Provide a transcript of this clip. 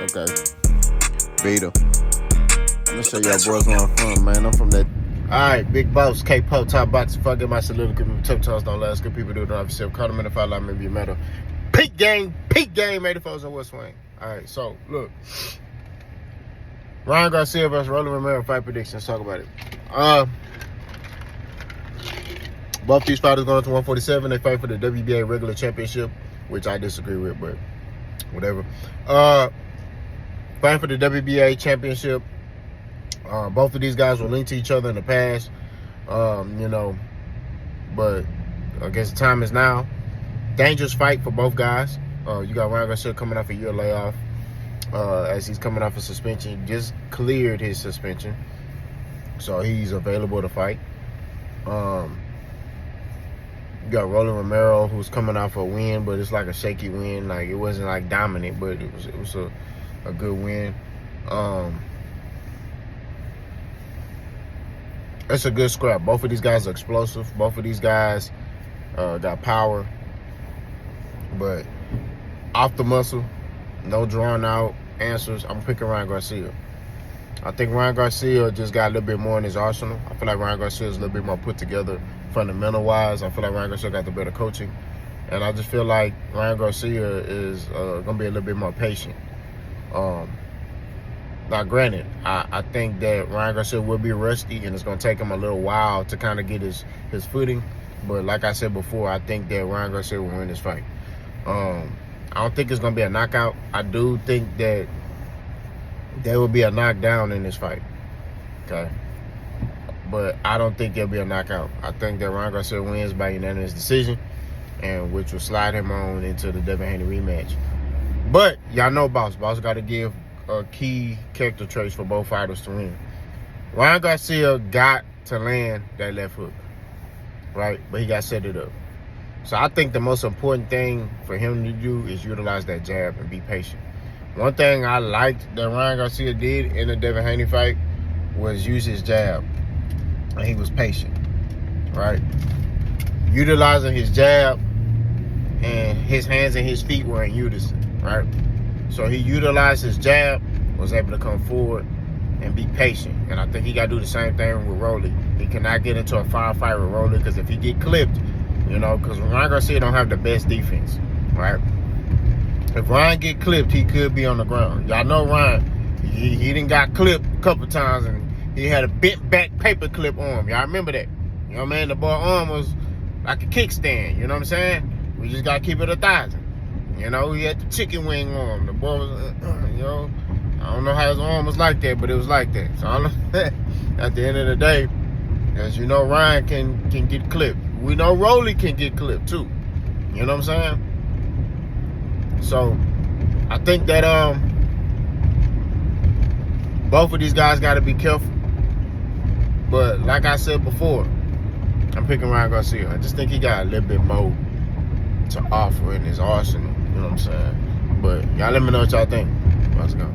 Okay. Vita. I'm gonna show y'all boys where I'm from, man. I'm from that. Alright, big boss, K-Pop, top box. Fuck it, my soliloquy. Tough tongues don't last. Good people do it on yourself. Call them in if I lie, maybe you matter. Peak game, 84s in West Wing. Alright, so, look. Ryan Garcia versus Rollie Romero fight predictions. Talk about it. Both these fighters going to 147. They fight for the WBA regular championship, which I disagree with, but whatever. Fighting for the WBA championship. Both of these guys were linked to each other in the past, but I guess the time is now. Dangerous fight for both guys. You got Ryan Garcia coming off a year layoff, as he's coming off a suspension. Just cleared his suspension, so he's available to fight. You got Rollie Romero, who's coming off a win, but it's like a shaky win. Like, it wasn't like dominant, but it was a good win. It's a good scrap. Both of these guys are explosive. Both of these guys got power, but off the muscle, no drawn out answers. I'm picking Ryan Garcia. I think Ryan Garcia just got a little bit more in his arsenal. I feel like Ryan Garcia is a little bit more put together fundamental-wise. I feel like Ryan Garcia got the better coaching. And I just feel like Ryan Garcia is going to be a little bit more patient. Now, granted, I think that Ryan Garcia will be rusty, and it's going to take him a little while to kind of get his footing. But like I said before, I think that Ryan Garcia will win this fight. I don't think it's going to be a knockout. I do think that there will be a knockdown in this fight. Okay? But I don't think there'll be a knockout. I think that Ryan Garcia wins by unanimous decision, and which will slide him on into the Devin Haney rematch. But y'all know Boss got to give key character traits for both fighters to win. Ryan Garcia got to land that left hook, right? But he got to set it up. So I think the most important thing for him to do is utilize that jab and be patient. One thing I liked that Ryan Garcia did in the Devin Haney fight was use his jab, and he was patient, right? Utilizing his jab, and his hands and his feet were in unison, right? So he utilized his jab, was able to come forward and be patient. And I think he got to do the same thing with Rollie. He cannot get into a firefight with Rollie, because if he get clipped, because Ryan Garcia don't have the best defense, right? If Ryan get clipped, he could be on the ground. Y'all know Ryan, he done got clipped a couple times, and he had a bent back paper clip arm. Y'all remember that? You know what I mean? The boy arm was like a kickstand. You know what I'm saying? We just got to keep it 1,000. He had the chicken wing arm. The boy was, I don't know how his arm was like that, but it was like that. So I don't know. At the end of the day, as you know, Ryan can get clipped. We know Rollie can get clipped too. You know what I'm saying? So I think that both of these guys got to be careful. But like I said before, I'm picking Ryan Garcia. I just think he got a little bit more to offer in his arsenal. You know what I'm saying? But y'all let me know what y'all think. Let's go.